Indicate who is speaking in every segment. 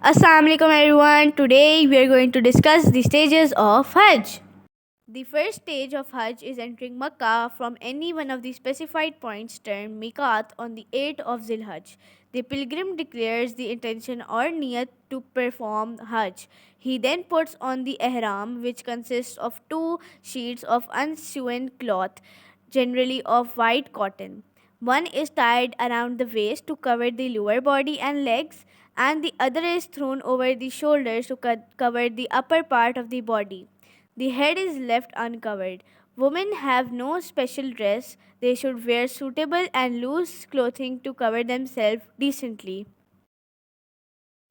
Speaker 1: Assalamu alaikum everyone. Today we are going to discuss the stages of Hajj. The first stage of Hajj is entering Makkah from any one of the specified points termed Miqat on the 8th of Zilhajj. The pilgrim declares the intention or niyat to perform Hajj. He then puts on the ihram, which consists of two sheets of unsewn cloth, generally of white cotton. One is tied around the waist to cover the lower body and legs, and the other is thrown over the shoulders to cover the upper part of the body. The head is left uncovered. Women have no special dress. They should wear suitable and loose clothing to cover themselves decently.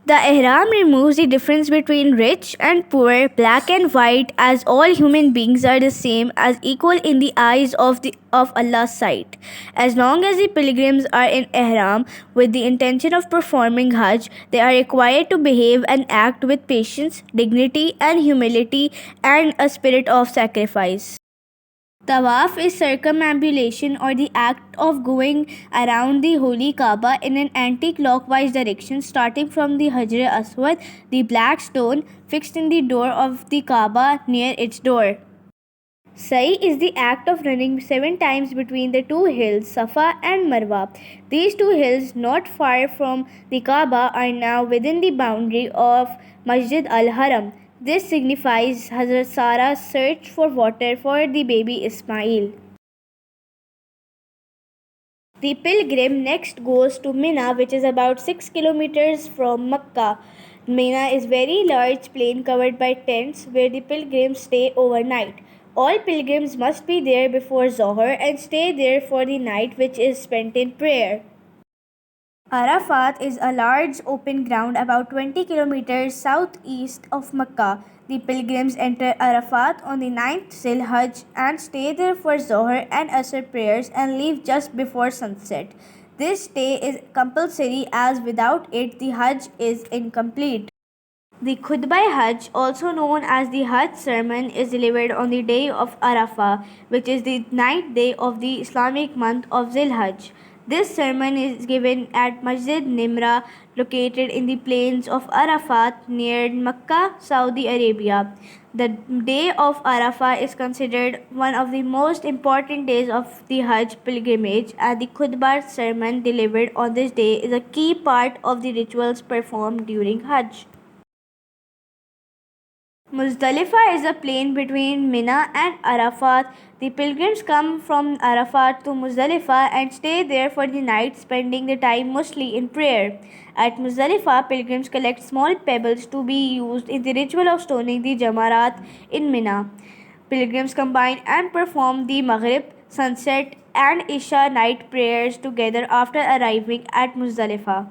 Speaker 1: The ihram removes the difference between rich and poor, black and white, as all human beings are the same as equal in the eyes of Allah's sight. As long as the pilgrims are in ihram with the intention of performing Hajj, they are required to behave and act with patience, dignity and humility and a spirit of sacrifice. Tawaf is circumambulation or the act of going around the holy Kaaba in an anti-clockwise direction starting from the Hajar Aswad, the black stone fixed in the door of the Kaaba near its door. Sa'i is the act of running 7 times between the two hills, Safa and Marwa. These two hills, not far from the Kaaba, are now within the boundary of Masjid al-Haram. This signifies Hazrat Sarah's search for water for the baby Ismail. The pilgrim next goes to Mina, which is about 6 kilometers from Mecca. Mina is very large plain covered by tents where the pilgrims stay overnight. All pilgrims must be there before Zohar and stay there for the night, which is spent in prayer. Arafat is a large open ground about 20 kilometers southeast of Mecca. The pilgrims enter Arafat on the 9th Zilhajj and stay there for Zohar and Asr prayers and leave just before sunset. This stay is compulsory as without it the Hajj is incomplete. The Khutbah Hajj, also known as the Hajj sermon, is delivered on the day of Arafah, which is the 9th day of the Islamic month of Zilhajj. This sermon is given at Masjid Nimra, located in the plains of Arafat near Mecca, Saudi Arabia. The day of Arafah is considered one of the most important days of the Hajj pilgrimage, and the Khutbah sermon delivered on this day is a key part of the rituals performed during Hajj. Muzdalifah is a plain between Mina and Arafat. The pilgrims come from Arafat to Muzdalifah and stay there for the night, spending the time mostly in prayer. At Muzdalifah, pilgrims collect small pebbles to be used in the ritual of stoning the Jamarat in Mina. Pilgrims combine and perform the Maghrib, sunset, and Isha night prayers together after arriving at Muzdalifah.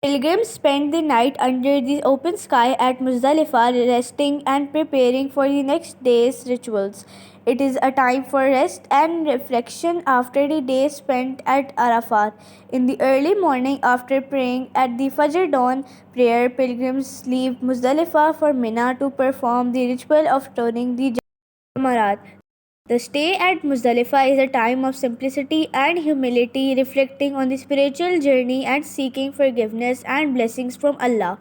Speaker 1: Pilgrims spend the night under the open sky at Muzdalifah, resting and preparing for the next day's rituals. It is a time for rest and reflection after the day spent at Arafat. In the early morning, after praying at the Fajr dawn prayer, pilgrims leave Muzdalifah for Mina to perform the ritual of stoning the Jamarat. The stay at Muzdalifah is a time of simplicity and humility, reflecting on the spiritual journey and seeking forgiveness and blessings from Allah.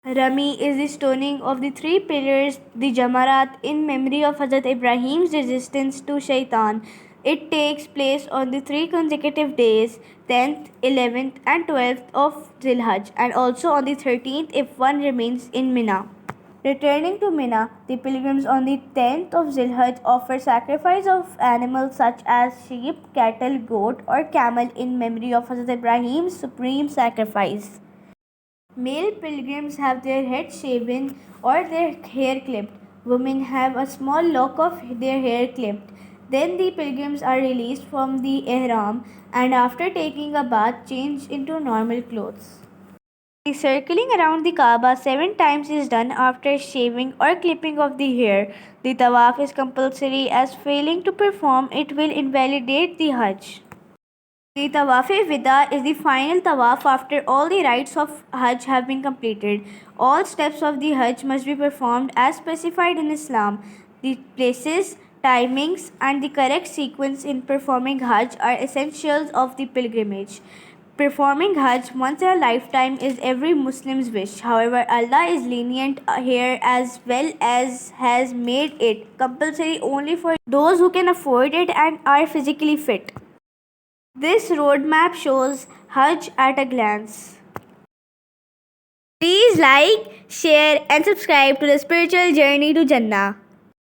Speaker 1: Rami is the stoning of the three pillars, the Jamarat, in memory of Hazrat Ibrahim's resistance to Shaitan. It takes place on the three consecutive days, 10th, 11th, and 12th of Zilhajj, and also on the 13th if one remains in Mina. Returning to Mina, the pilgrims on the 10th of Zilhajj offer sacrifice of animals such as sheep, cattle, goat, or camel in memory of Hazrat Ibrahim's supreme sacrifice. Male pilgrims have their heads shaven or their hair clipped. Women have a small lock of their hair clipped. Then the pilgrims are released from the ihram and after taking a bath change into normal clothes. The circling around the Kaaba 7 times is done after shaving or clipping of the hair. The tawaf is compulsory as failing to perform it will invalidate the Hajj. The Tawaf-e-Wida is the final tawaf after all the rites of Hajj have been completed. All steps of the Hajj must be performed as specified in Islam. The places, timings, and the correct sequence in performing Hajj are essentials of the pilgrimage. Performing Hajj once in a lifetime is every Muslim's wish. However, Allah is lenient here as well as has made it compulsory only for those who can afford it and are physically fit. This roadmap shows Hajj at a glance. Please like, share, and subscribe to the spiritual journey to Jannah.